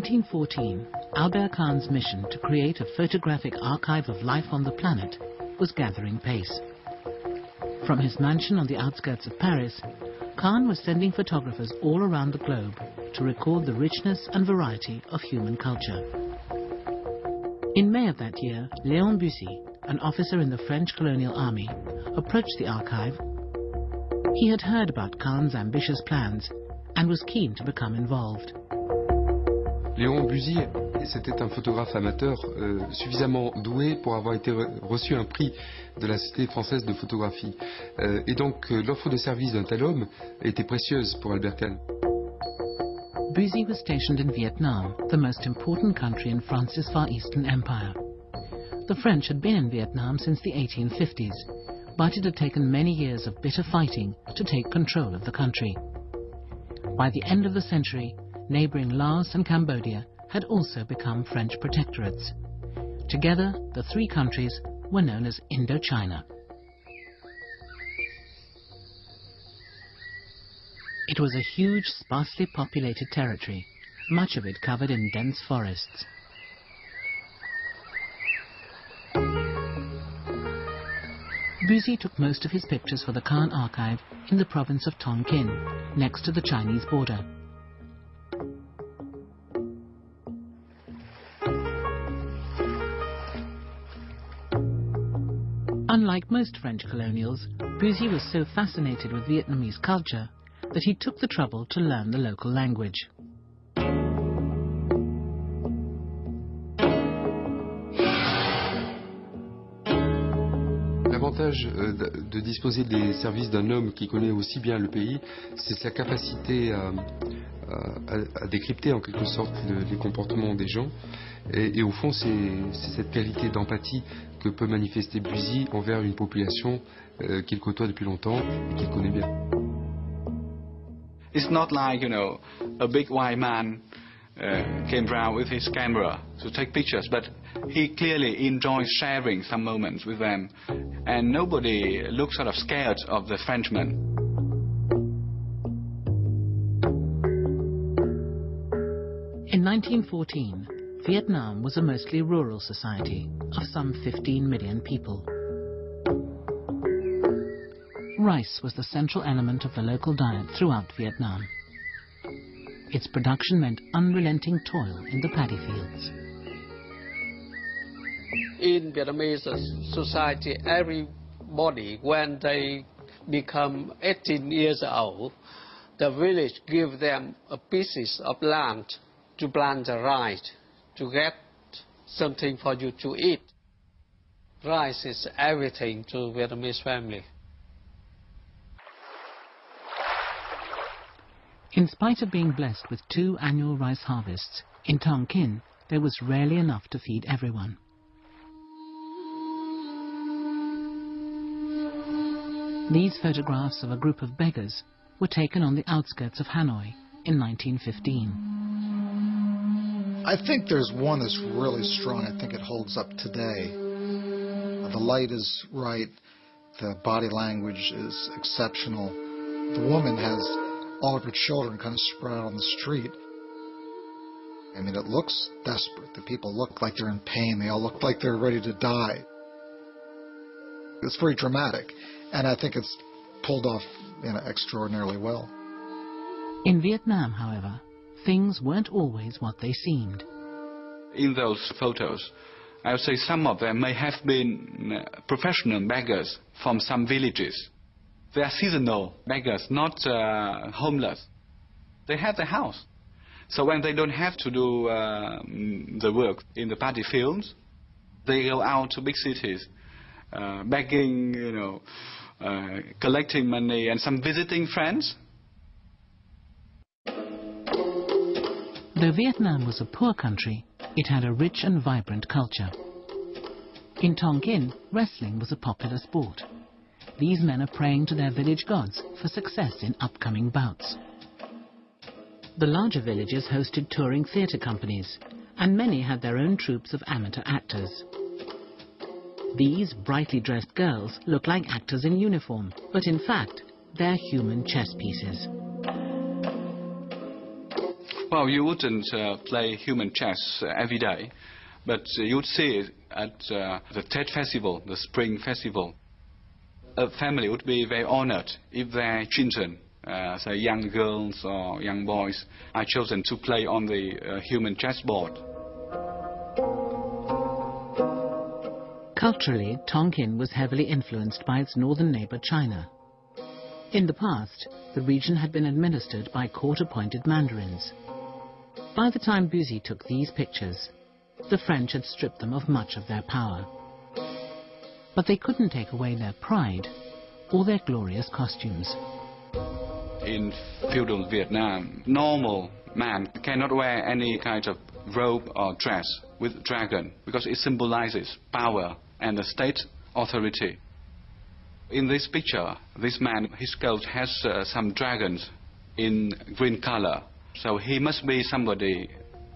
1914, Albert Kahn's mission to create a photographic archive of life on the planet was gathering pace. From his mansion on the outskirts of Paris, Kahn was sending photographers all around the globe to record the richness and variety of human culture. In May of that year, Léon Bussy, an officer in the French colonial army, approached the archive. He had heard about Kahn's ambitious plans and was keen to become involved. Léon Bussy, c'était un photographe amateur suffisamment doué pour avoir été reçu un prix de la Société française de photographie. Et donc l'offre de service d'un tel homme était précieuse pour Albert Kahn. Bussy was stationed in Vietnam, the most important country in France's Far Eastern Empire. The French had been in Vietnam since the 1850s, but it had taken many years of bitter fighting to take control of the country. By the end of the century, neighbouring Laos and Cambodia had also become French protectorates. Together, the three countries were known as Indochina. It was a huge, sparsely populated territory, much of it covered in dense forests. Bussy took most of his pictures for the Kahn archive in the province of Tonkin, next to the Chinese border. Unlike most French colonials, Bussy was so fascinated with Vietnamese culture that he took the trouble to learn the local language. L'avantage de disposer des services d'un homme qui connaît aussi bien le pays, c'est sa capacité à décrypter en quelque sorte les comportements des gens. Et au fond, c'est cette qualité d'empathie que peut manifester Bussy envers une population qu'il côtoie depuis longtemps et qu'il connaît bien. It's not like, a big white man came around with his camera to take pictures, but he clearly enjoys sharing some moments with them, and nobody looks sort of scared of the Frenchman. In 1914, Vietnam was a mostly rural society of some 15 million people. Rice was the central element of the local diet throughout Vietnam. Its production meant unrelenting toil in the paddy fields. In Vietnamese society, everybody, when they become 18 years old, the village give them a pieces of land to plant the rice, to get something for you to eat. Rice is everything to Vietnamese family. In spite of being blessed with 2 annual rice harvests, in Tonkin there was rarely enough to feed everyone. These photographs of a group of beggars were taken on the outskirts of Hanoi in 1915. I think there's one that's really strong. I think it holds up today. The light is right. The body language is exceptional. The woman has all of her children kind of spread out on the street. I mean, it looks desperate. The people look like they're in pain. They all look like they're ready to die. It's very dramatic, and I think it's pulled off extraordinarily well. In Vietnam, however, things weren't always what they seemed. In those photos, I would say some of them may have been professional beggars from some villages. They are seasonal beggars, not homeless. They have the house. So when they don't have to do the work in the paddy fields, they go out to big cities, begging, collecting money, and some visiting friends. Though Vietnam was a poor country, it had a rich and vibrant culture. In Tonkin, wrestling was a popular sport. These men are praying to their village gods for success in upcoming bouts. The larger villages hosted touring theatre companies, and many had their own troupes of amateur actors. These brightly dressed girls look like actors in uniform, but in fact, they're human chess pieces. Well, you wouldn't play human chess every day, but you'd see it at the Tet Festival, the Spring Festival. A family would be very honored if their children, say young girls or young boys, are chosen to play on the human chessboard. Culturally, Tonkin was heavily influenced by its northern neighbour China. In the past, the region had been administered by court-appointed mandarins. By the time Bussy took these pictures, the French had stripped them of much of their power. But they couldn't take away their pride or their glorious costumes. In feudal Vietnam, normal man cannot wear any kind of robe or dress with dragon because it symbolizes power and the state authority. In this picture, this man, his coat has some dragons in green color, so he must be somebody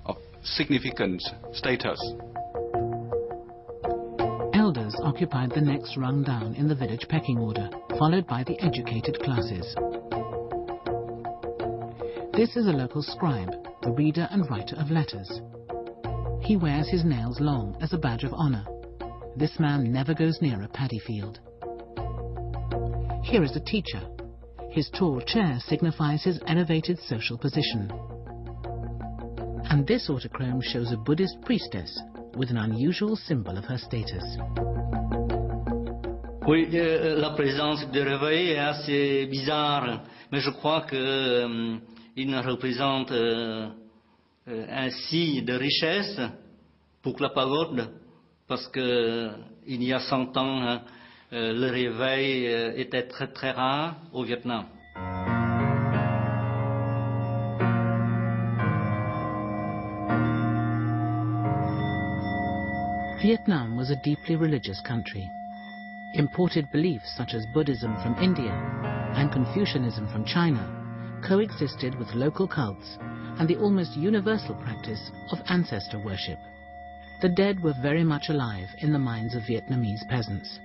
of significant status. Elders occupied the next rung down in the village pecking order, followed by the educated classes. This is a local scribe, the reader and writer of letters. He wears his nails long as a badge of honor. This man never goes near a paddy field. Here is a teacher. His tall chair signifies his elevated social position. And this autochrome shows a Buddhist priestess with an unusual symbol of her status. Oui, la présence de réveil est assez bizarre, mais je crois que il représente un signe de richesse pour la pagode, parce que il y a 100 ans, le réveil était très très rare au Vietnam. Vietnam was a deeply religious country. Imported beliefs such as Buddhism from India and Confucianism from China coexisted with local cults and the almost universal practice of ancestor worship. The dead were very much alive in the minds of Vietnamese peasants.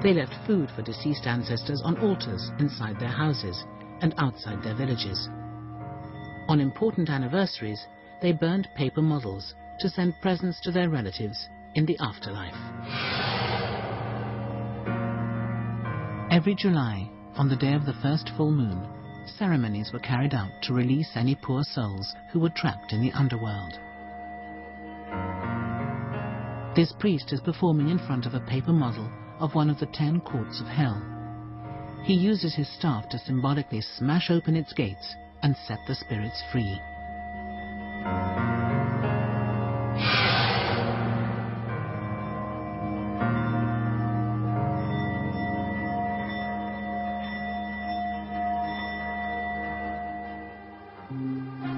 They left food for deceased ancestors on altars inside their houses and outside their villages. On important anniversaries, they burned paper models to send presents to their relatives in the afterlife. Every July, on the day of the first full moon, ceremonies were carried out to release any poor souls who were trapped in the underworld. This priest is performing in front of a paper model of one of the 10 courts of hell. He uses his staff to symbolically smash open its gates and set the spirits free.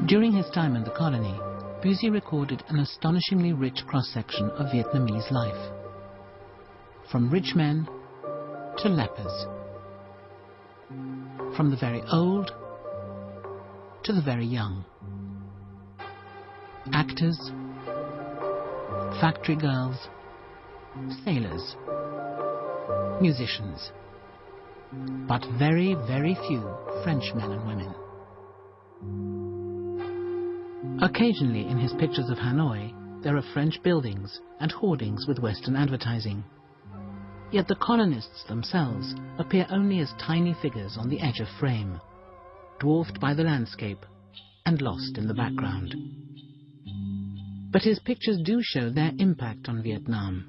During his time in the colony, Bussy recorded an astonishingly rich cross-section of Vietnamese life. From rich men to lepers. From the very old to the very young. Actors, factory girls, sailors, musicians. But very, very few French men and women. Occasionally in his pictures of Hanoi, there are French buildings and hoardings with Western advertising. Yet the colonists themselves appear only as tiny figures on the edge of frame, dwarfed by the landscape and lost in the background. But his pictures do show their impact on Vietnam.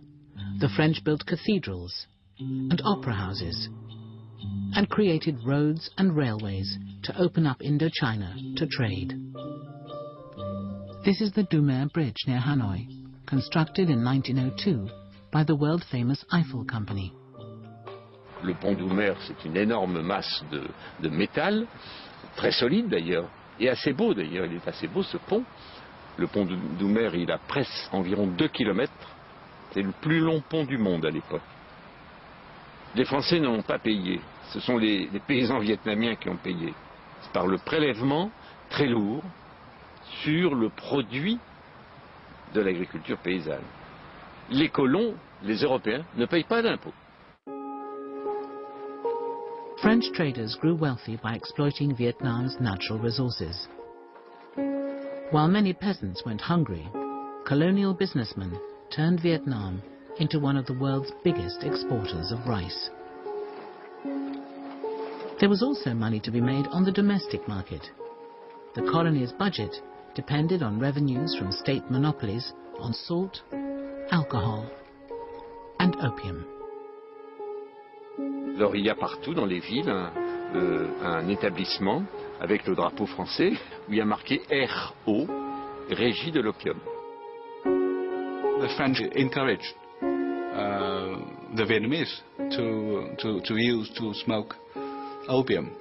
The French built cathedrals and opera houses and created roads and railways to open up Indochina to trade. This is the Dumer Bridge near Hanoi, constructed in 1902 by the world-famous Eiffel Company. Le pont Dumer, c'est une énorme masse de métal, très solide d'ailleurs, et assez beau d'ailleurs, il est assez beau ce pont. Le pont Dumer, il a presque environ 2 km, c'est le plus long pont du monde à l'époque. Les Français n'ont pas payé, ce sont les paysans vietnamiens qui ont payé. C'est par le prélèvement très lourd sur le produit de l'agriculture paysanne. Les colons, les Européens, ne payent pas d'impôts. French traders grew wealthy by exploiting Vietnam's natural resources. While many peasants went hungry, colonial businessmen turned Vietnam into one of the world's biggest exporters of rice. There was also money to be made on the domestic market. The colony's budget depended on revenues from state monopolies on salt, alcohol and opium. Alors il y a partout dans les villes un établissement avec le drapeau français où il y a marqué RO, Régie de l'opium. The French encouraged the Vietnamese to smoke opium.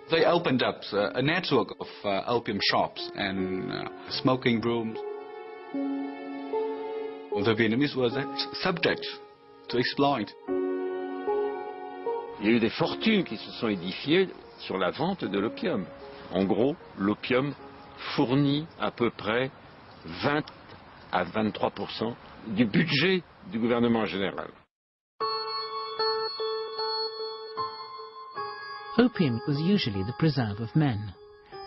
They opened up a network of opium shops and smoking rooms. The Vietnamese were subject to exploit. Il y a eu des fortunes qui se sont édifiées sur la vente de l'opium. En gros, l'opium fournit à peu près 20 à 23% du budget du gouvernement général. Opium was usually the preserve of men,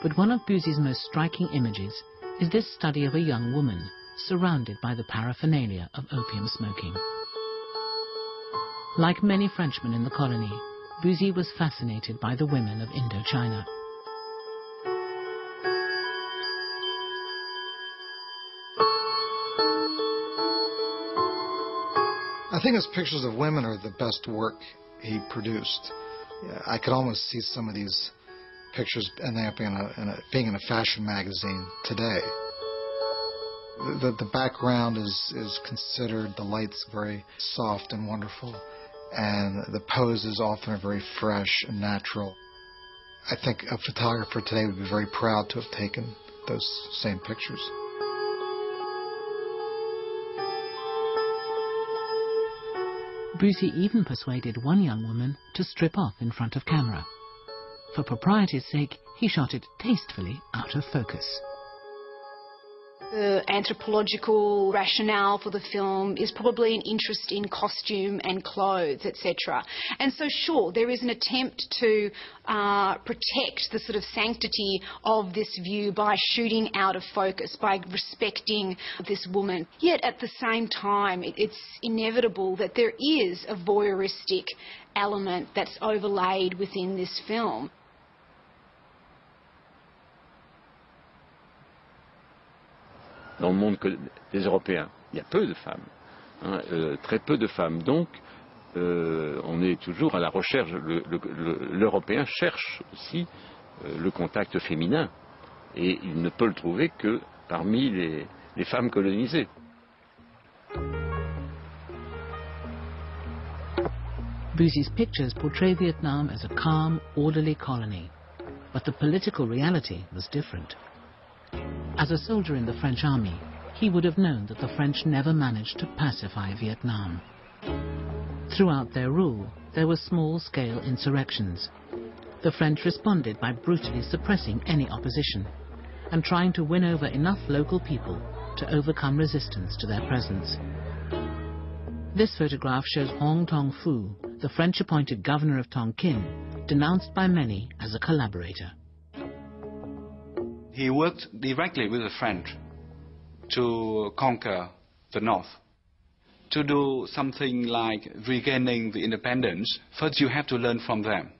but one of Busy's most striking images is this study of a young woman surrounded by the paraphernalia of opium smoking. Like many Frenchmen in the colony, Busy was fascinated by the women of Indochina. I think his pictures of women are the best work he produced. I could almost see some of these pictures ending up being in a fashion magazine today. The background is considered, the light's very soft and wonderful, and the poses often are very fresh and natural. I think a photographer today would be very proud to have taken those same pictures. Busy even persuaded one young woman to strip off in front of camera. For propriety's sake, he shot it tastefully out of focus. The anthropological rationale for the film is probably an interest in costume and clothes, etc. And so, sure, there is an attempt to protect the sort of sanctity of this view by shooting out of focus, by respecting this woman. Yet, at the same time, it's inevitable that there is a voyeuristic element that's overlaid within this film. Dans le monde des Européens, il y a peu de femmes, très peu de femmes. Donc, on est toujours à la recherche, l'Européen cherche aussi le contact féminin. Et il ne peut le trouver que parmi les femmes colonisées. Busy's pictures portray Vietnam as a calm, orderly colony. But the political reality was different. As a soldier in the French army, he would have known that the French never managed to pacify Vietnam. Throughout their rule, there were small-scale insurrections. The French responded by brutally suppressing any opposition and trying to win over enough local people to overcome resistance to their presence. This photograph shows Hong Tong Fu, the French-appointed governor of Tonkin, denounced by many as a collaborator. He worked directly with the French to conquer the North. To do something like regaining the independence, first you have to learn from them.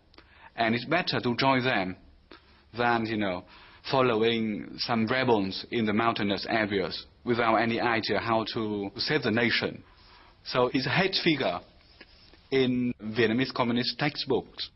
And it's better to join them than, following some rebels in the mountainous areas without any idea how to save the nation. So he's a head figure in Vietnamese communist textbooks.